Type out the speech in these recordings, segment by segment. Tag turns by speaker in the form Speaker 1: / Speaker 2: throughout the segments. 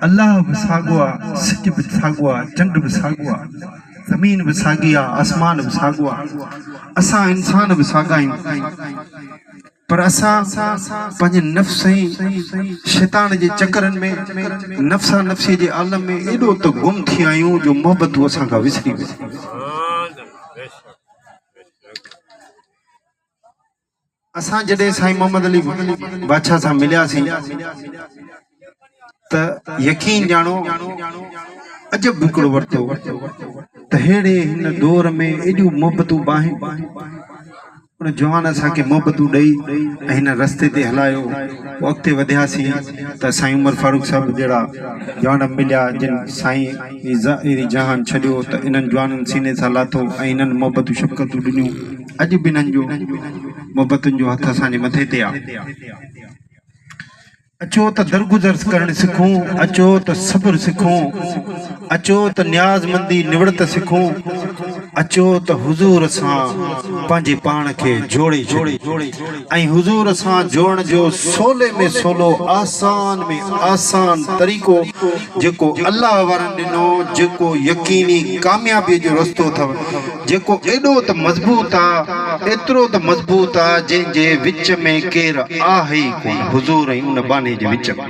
Speaker 1: अल्लाह भी साॻियो आहे, सिज भी साॻियो आहे, चंड भी साॻियो आहे, ज़मीन भी साॻी आहे, आसमान भी साॻियो आहे, असां इंसान भी साॻा आहियूं। पर असां पंहिंजे नफ़्स ऐं शैतान जे चकरनि में नफ़्सा नफ़्सी जे आलम में एॾो त गुम थी विया आहियूं जो मोहबतूं असां खां विसरी वियूं। असां जॾहिं साईं मोहम्मद अली बादशाह सां मिलियासीं त यकीन ॼाणो अजब हिकिड़ो वरितो त हेड़े हिन दौर में एॾियूं मोहबतूं बाहिनि उन जवान असांखे मोहबतूं ॾेई ऐं हिन रस्ते ते हलायो। अॻिते वधियासीं त साईं उमर फारूक साहिब जहिड़ा जवान मिलिया जिन साईं अहिड़ी जहान छॾियो त इन्हनि जवाननि सीने सां लाथो ऐं इन्हनि मोहबतूं शफ़क़तूं ॾिनियूं। अॼु बि इन्हनि जो मोहबतुनि जो हथ असांजे मथे ते आहे। अचो त दरगुज़र करणु सिखूं, अचो त सब्र सिखूं, अचो त न्याज़मंदी निवड़त सिखूं, अचो त हुज़ूर सां पंहिंजे पाण खे जोड़े ऐं हुज़ूर सां जोड़न जो सोले में सोलो आसान में आसान तरीक़ो जेको अल्लाह वारनि ॾिनो, जेको यकीनी कामयाबीअ जो रस्तो अथव, जेको एॾो त मज़बूत आहे, एतिरो त मज़बूत आहे जंहिंजे विच में केरु आहे ई कोन, हुज़ूर ऐं उन बाने जे विच में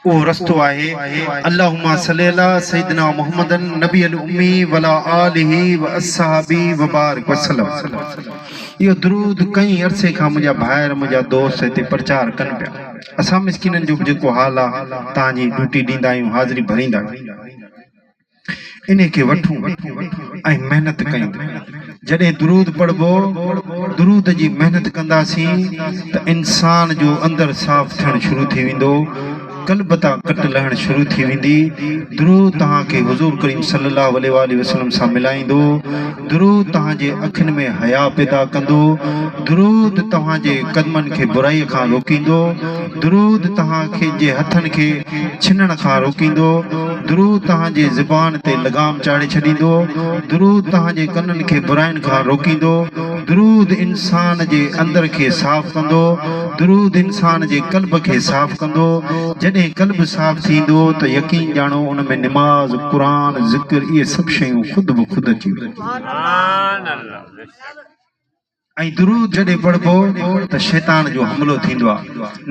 Speaker 1: वो रस्तो आहे। अल्लाहुम्मा सल्ली अला सय्यिदना मुहम्मदन नबी अल उम्मी वला आलिही व अस्हाबी व बारिक वसल्लम। इहो दरूद कई अरसे खां मुंहिंजा भाइर मुंहिंजा दोस्त हिते प्रचार कनि पिया। असां मिस्किननि जो जेको हाल आहे तव्हांजी ड्यूटी ॾींदा आहियूं, हाज़िरी भरींदा आहियूं, इन खे वठूं ऐं महिनत कयूं। जॾहिं दुरूद पढ़बो, दुरूद जी महिनत कंदासीं त इंसान जो अंदर साफ़ थियणु शुरू थी वेंदो, कल्ब तां कट लहण शुरू थी वेंदी। दुरूद तव्हांखे हुज़ूर करीम सल्लल्लाहु अलैहि वसल्लम सां मिलाईंदो, दुरूद तव्हांजे अखियुनि में हया पैदा कंदो, दुरूद तव्हांजे कदमनि खे बुराईअ खां रोकींदो, दुरूद तव्हांखे जे हथनि खे छिनण खां रोकींदो, दुरूद तव्हांजे ज़ुबान ते लगाम चाढ़े छॾींदो, दुरूद तव्हांजे कननि खे बुराइनि खां रोकींदो, दुरूद इंसान जे अंदर खे साफ़ कंदो, दुरूद इंसान जे कल्ब खे साफ़ कंदो। जॾहिं कल्ब साफ़ थींदो त यकीन ॼाणो उन में निमाज़, क़ुरान, ज़िक्र इहे सभु शयूं ख़ुदि ब ख़ुदि अची वेंदियूं। ऐं दुरूद जॾहिं पढ़बो त शैतान जो हमलो थींदो आहे,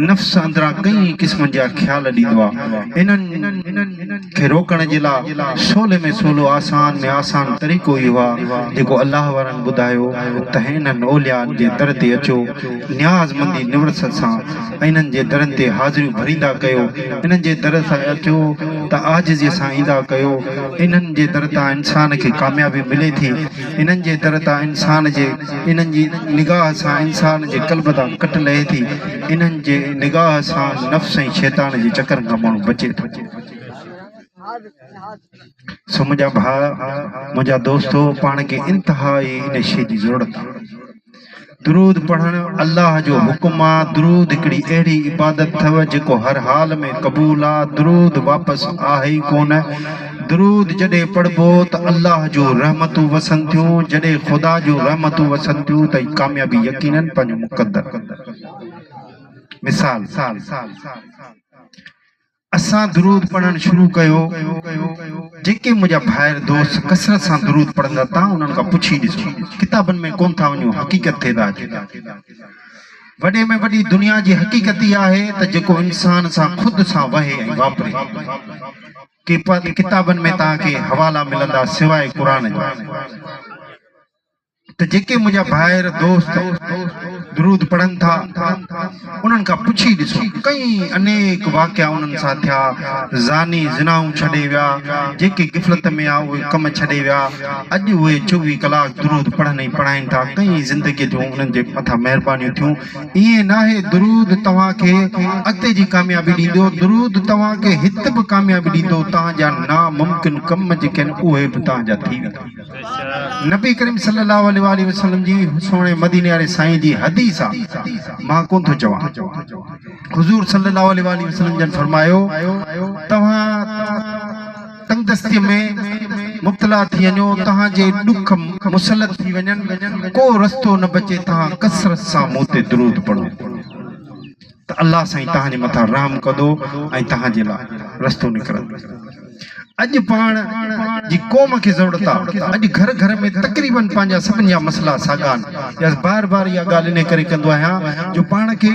Speaker 1: नफ़्स अंदरां कई क़िस्मनि जा ख़्याल ॾींदो आहे। इन्हनि खे रोकण जे लाइ सोले में सोलो आसान में आसान तरीक़ो इहो आहे जेको अल्लाह वारनि ॿुधायो त हिननि औलियानि जे दर ते अचो, न्याज़मंदी निवड़त सां इन्हनि जे दरनि ते हाज़िरियूं भरींदा कयो, इन्हनि जे दर सां अचो त आजिज़ीअ सां ईंदा कयो। इन्हनि जे दर तां इंसान खे कामयाबी मिले थी, इन्हनि जे दर तां इंसान जे इन्हनि जी निगाह सां इंसान जे कल्ब तां कट लहे थी, इन्हनि जे निगाह सां नफ़्स ऐं शैतान जे चकरनि खां माण्हू बचे थो। सो मुंहिंजा भाउ, मुंहिंजा दोस्तो, पाण खे इंतिहाई इन शइ जी ज़रूरत आहे। दुरूद पढ़णु अल्लाह जो हुकुम आहे। दुरूद हिकिड़ी अहिड़ी इबादत अथव जेको हर हाल में क़बूल आहे। दुरूद वापसि आहे ई कोन। दुरूद जॾहिं पढ़बो त अल्लाह जो रहमतूं वसनि थियूं, जॾहिं ख़ुदा जो रहमतूं वसनि थियूं त कामयाबी यकीनन पंहिंजो मुक़द्दर। मिसाल, असां दुरूद पढ़णु शुरू कयो, जेके मुंहिंजा भाइर दोस्त कसरत सां दुरूद पढ़ंदा, तव्हां उन्हनि खां पुछी ॾिसो, किताबनि में कोन था वञूं, हक़ीक़त ते था अचूं। वॾे में वॾी दुनिया जी हक़ीक़त इहा आहे त जेको इंसान सां ख़ुदि सां वहे ऐं वापरे, कि किताबनि में तव्हांखे हवाला मिलंदा सवाइ क़ुरान जा। त जेके मुंहिंजा भाइर दोस्त दुरूद पढ़नि था, उन्हनि खां पुछी ॾिसो, कई अनेक वाक़िया उन्हनि सां थिया। ज़ानी ज़िनाऊं छॾे विया, जेके गिफ़लत में आहे उहे कम छॾे विया, अॼु उहे 24 कलाक दुरूद पढ़नि ई पढ़ाइनि था। कई ज़िंदगीअ जूं उन्हनि जे मथां महिरबानियूं थियूं। ईअं नाहे दुरूद तव्हांखे अॻिते जी कामयाबी ॾींदो, दुरूद तव्हांखे हिते बि कामयाबी ॾींदो। तव्हांजा नामुमकिन कम जेके आहिनि उहे बि तव्हांजा थी वेंदा। नबी करीम सल्लल्लाहु अलैहि वसल्लम जी सोणे मदीने वारे साईं जी हदीस आहे, मां कोन थो चवां। हुज़ूर सल्लल्लाहु अलैहि वसल्लम जन फरमायो, तव्हां तंगदस्तीअ में मुब्तला थी वञो, तव्हांजे ॾुख मुसलत थी वञनि, को रस्तो न बचे, तव्हां कसरत सां मूं ते दुरूद पढ़ो। त अल्लाह साईं तव्हांजे मथां रहम कंदो ऐं तव्हांजे लाइ रस्तो निकिरंदो। अॼु पाण जी क़ौम खे ज़रूरत आहे। अॼु घर घर में तक़रीबन पंहिंजा सभिनी जा मसला साॻा आहिनि। या बार बार इहा ॻाल्हि इन करे कंदो आहियां जो पाण खे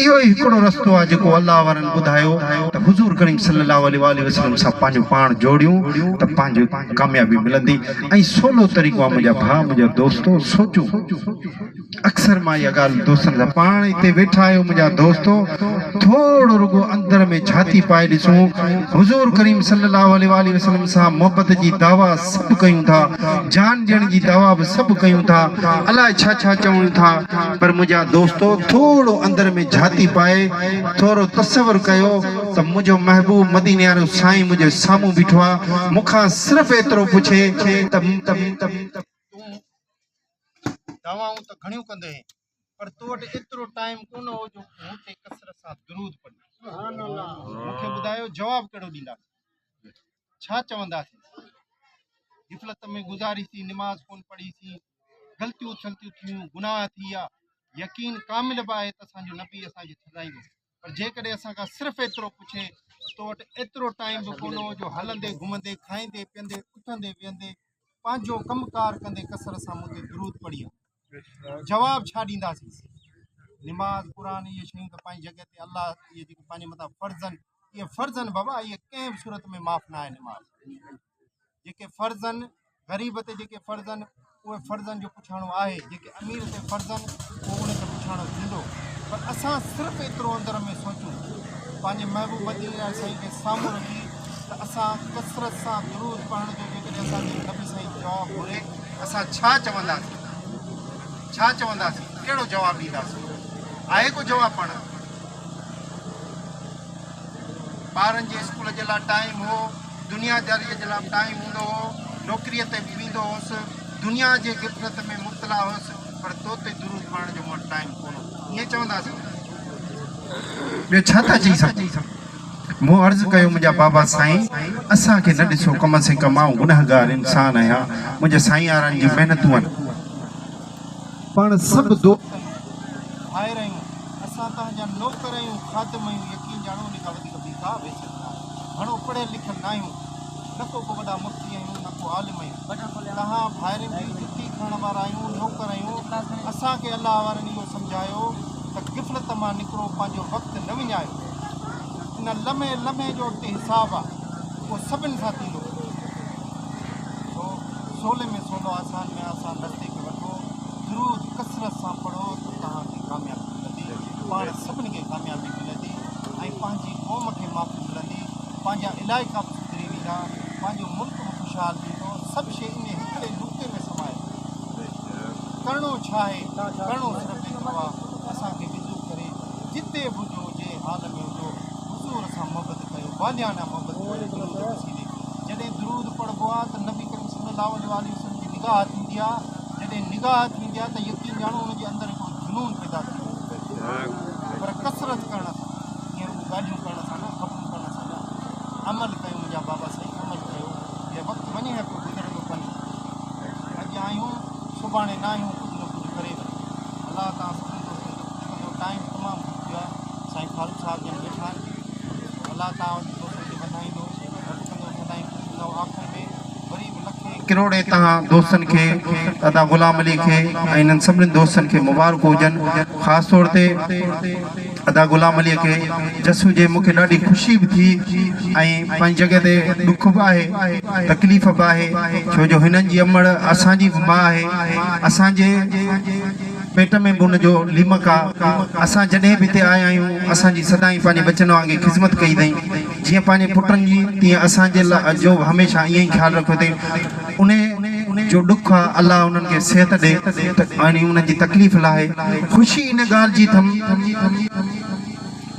Speaker 1: इहो ई हिकिड़ो रस्तो आहे जेको अल्लाह वारनि ॿुधायो त हुज़ूर करीम सल्लल्लाहु अलैहि वसल्लम सां पंहिंजो पाण जोड़ियूं त पंहिंजो कामयाबी मिलंदी। ऐं सवलो तरीक़ो आहे मुंहिंजा भाउ मुंहिंजा दोस्तो सोचूं। अक्सर मां इहा ॻाल्हि दोस्तनि सां पाण हिते वेठा आहियो मुंहिंजा दोस्तो थोरो रुगो अंदर में छाती पाए ॾिसूं हुज़ूर करीम सल्लल्लाहु अलैहि वसल्लम सां मोहब्बत जी दावा सभु कयूं था, जान ॾियण जी दावा बि सभु कयूं था, अलाए छा छा चऊं था, पर मुंहिंजा दोस्तो थोरो अंदर में छाती पाए थोरो तसवर कयो त मुंहिंजो महबूब मदीने वारो साईं मुंहिंजे साम्हूं बीठो आहे। मूंखां सिर्फ़ु एतिरो पुछे त दवाऊं त घणियूं कंदे पर तो वटि एतिरो टाइम कोन हो जो मूं ते कसरत सां दुरूद पढ़ी। मूंखे ॿुधायो जवाबु कहिड़ो ॾींदासीं, छा चवंदासीं? ग़िफ़लत में गुज़ारीसीं, निमाज़ कोन पढ़ीसीं, ग़लतियूं छलतियूं थियूं, गुनाह थी विया। यकीन कामिल बि आहे त असांजो नबी असांखे छॾाईंदो, पर जेकॾहिं असां खां सिर्फ़ु एतिरो पुछे तो वटि एतिरो टाइम बि कोन हो जो हलंदे घुमंदे खाईंदे पीअंदे उथंदे वेहंदे पंहिंजो कमुकार कंदे कसरत सां मूं ते दुरूद पढ़ी। जवाब छा ॾींदासीं? निमाज़ क़ुरान इहे शयूं त पंहिंजी जॻह ते अल्लाह इहे जेके पंहिंजे मथां फ़र्ज़नि इहे फ़र्ज़नि बाबा इहे कंहिं बि सूरत में माफ़ न आहे। निमाज़ जेके फ़र्ज़नि ग़रीब ते जेके फ़र्ज़नि उहे फ़र्ज़नि जो पुछाणो आहे, जेके अमीर ते फ़र्ज़नि उहो उनखे पुछाणो थींदो। पर असां सिर्फ़ु एतिरो अंदर में सोचूं पंहिंजे महबूब मदीने साईं खे साम्हूं रखी त असां कसरत सां दुरूद पढ़ण जो जेकॾहिं असांजे नबी साईं जवाबु घुरे असां छा चवंदासीं? छा चवंदासीं? कहिड़ो जवाबु ॾींदासीं? आहे को जवाबु? पाण ॿारनि जे स्कूल जे लाइ टाइम हो, दुनियादारीअ जे लाइ टाइम हूंदो हो, नौकिरीअ ते बि वेंदो हुउसि, दुनिया जे ग़िफ़लत में मुब्तला हुउसि, पर तो ते दुरूद पढ़ण जो मूं वटि टाइम कोन हो, ईअं चवंदासीं? ॿियो छा था चई सघूं? मूं अर्ज़ु कयो मुंहिंजा बाबा साईं असांखे न ॾिसो, कम से कम मां गुनहगार इंसान आहियां, मुंहिंजे साईं यारनि जी महिनतूं आहिनि। पाण सभु दोस्त भाइर आहियूं, असां तव्हांजा नौकर आहियूं, ख़ादिम आहियूं। यकीन ॼाणो उन खां वधीक ॿी का वेस घणो पढ़ियल लिखियल न आहियूं, न को वॾा मुफ़्ती आहियूं, न को आलिम आहियूं। तव्हां भाइरनि जी जुती खणण वारा आहियूं, नौकर आहियूं। असांखे अलाह वारनि इहो सम्झायो त ग़िफ़लत मां निकिरो, पंहिंजो वक़्तु न विञायो। इन लम्हे लम्हे जो अॻिते हिसाबु आहे उहो सभिनि सां थींदो। सोले में सोलो, आसान में आसान रस्ते खे वठो, दुरूद कसरत सां पढ़ो त तव्हांखे कामयाबी मिलंदी, पाण सभिनी खे कामयाबी मिलंदी ऐं पंहिंजी क़ौम खे माफ़ी मिलंदी, पंहिंजा इलाइक़ा बि सुधरी वेंदा, पंहिंजो मुल्क बि ख़ुशहाल थींदो। सभु शइ इन हिकिड़े लूके में समाए। करिणो छा आहे? करिणो सिर्फ़ु एतिरो आहे असांखे विज़ू करे जिते बि हुजो, जे हाल में हुजो, हुज़ूर सां मोहबत कयो, बालियाना मोहबत कयो। जॾहिं दुरूद पढ़बो आहे त नबी करीम सल्लल्लाहु अलैहि वसल्लम जी निगाह थींदी आहे। जॾहिं निगाह थींदी आहे त यकीन ॼाणो हुनजे अंदरि हिकिड़ो जुनून पैदा थींदो। पर कसरत करण सां, ईअं ॻाल्हियूं करण सां न, ख़बरूं करण सां न, अमल कयूं मुंहिंजा बाबा साईं, अमल कयो। इहे वक़्तु वञे पियो गुज़रंदो वञे, अॼु आहियूं सुभाणे न आहियूं, कुझु न कुझु करे वञे। अलाह तव्हां सभिनी दोस्तनि टाइम तमामु थी वियो आहे। साईं फारूक साहिब जन वेठा आहिनि, अलाह तव्हां दोस्तनि खे वधाईंदो, आख़िर में वरी बि लखे किरोड़े तव्हां दोस्तनि खे, दादा ग़ुलाम अली खे ऐं इन्हनि सभिनीनि दोस्तनि खे मुबारक हुजनि। ख़ासि तौर ते दादा ग़ुलाम अलीअ खे जसू जे मूंखे ॾाढी ख़ुशी बि थी ऐं पंहिंजी जॻह ते ॾुख बि आहे, तकलीफ़ बि आहे, छो जो हिननि जी अमड़ असांजी बि माउ आहे। असांजे पेट में बि हुनजो लीमक आहे। असां जॾहिं बि हिते आया आहियूं असांजी सदाईं पंहिंजे बचनि वांगुरु ख़िदमत कई अथई, जीअं पंहिंजे पुटनि जी तीअं असांजे लाइ जो हमेशह ईअं ई ख़्यालु रखियो अथई। उन जो ॾुख आहे अलाह उन्हनि खे सिहत ॾे ऐं उन्हनि जी तकलीफ़ लाइ ख़ुशी इन ॻाल्हि जी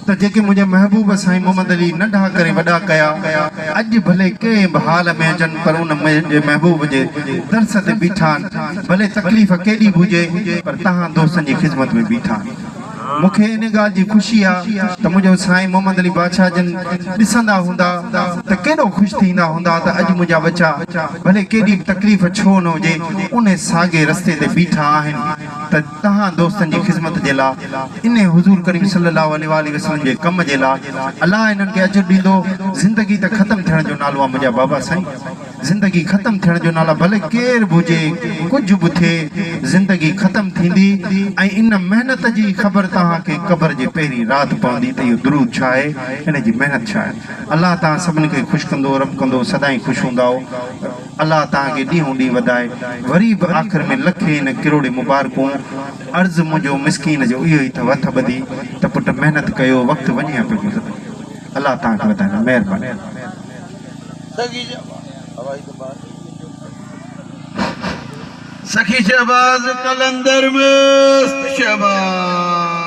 Speaker 1: त जेके मुंहिंजे महबूब साईं मोहम्मद अली नंढा करे वॾा कया, अॼु भले कंहिं बि हाल में अचनि पर उन मुंहिंजे महबूब जे दर्स ते बीठा आहिनि। भले तकलीफ़ केॾी बि हुजे पर तव्हां दोस्तनि जी ख़िदमत में बीठा आहिनि। मूंखे इन ॻाल्हि जी ख़ुशी आहे त मुंहिंजो साईं मोहम्मद अली बादशाह जन ॾिसंदा हूंदा त केॾो ख़ुशि थींदा हूंदा त अॼु मुंहिंजा बच्चा भले केॾी बि तकलीफ़ छो न हुजे उन साॻे रस्ते ते बीठा आहिनि। त तहां दोस्तन जी खिदमत जे लाइ इन हुजूर करीम सल्लल्लाहु अलैहि वसल्लम जे कम जे लाइ अल्लाह इन्हनि खे अजर ॾींदो। ज़िंदगी त ख़त्म थियण जो नालो आहे मुंहिंजा बाबा साईं, ज़िंदगी ख़त्म थियण जो नाला भले केर बि हुजे, कुझु बि थिए, ज़िंदगी ख़त्म थींदी। ऐं इन महिनत जी ख़बर तव्हांखे क़बर जे पहिरीं राति पवंदी त इहो दुरूद छा आहे, इन जी महिनत छा आहे। अल्लाह तव्हां सभिनी खे ख़ुशि कंदो, रब कंदो, सदाईं ख़ुशि हूंदा। अल्लाह तव्हांखे ॾींहों ॾींहुं वधाए। वरी बि आख़िर में लखे न किरोड़े मुबारकूं। अर्ज़ु मुंहिंजो मिसकीन जो इहो ई अथव, हथ ॿधी त पुट महिनत कयो, वक़्तु वञे पियो गुज़रे। अल्लाह तव्हांखे वधाए, महिरबानी।
Speaker 2: सखी शहबाज कलंदर मस्त शहबाज।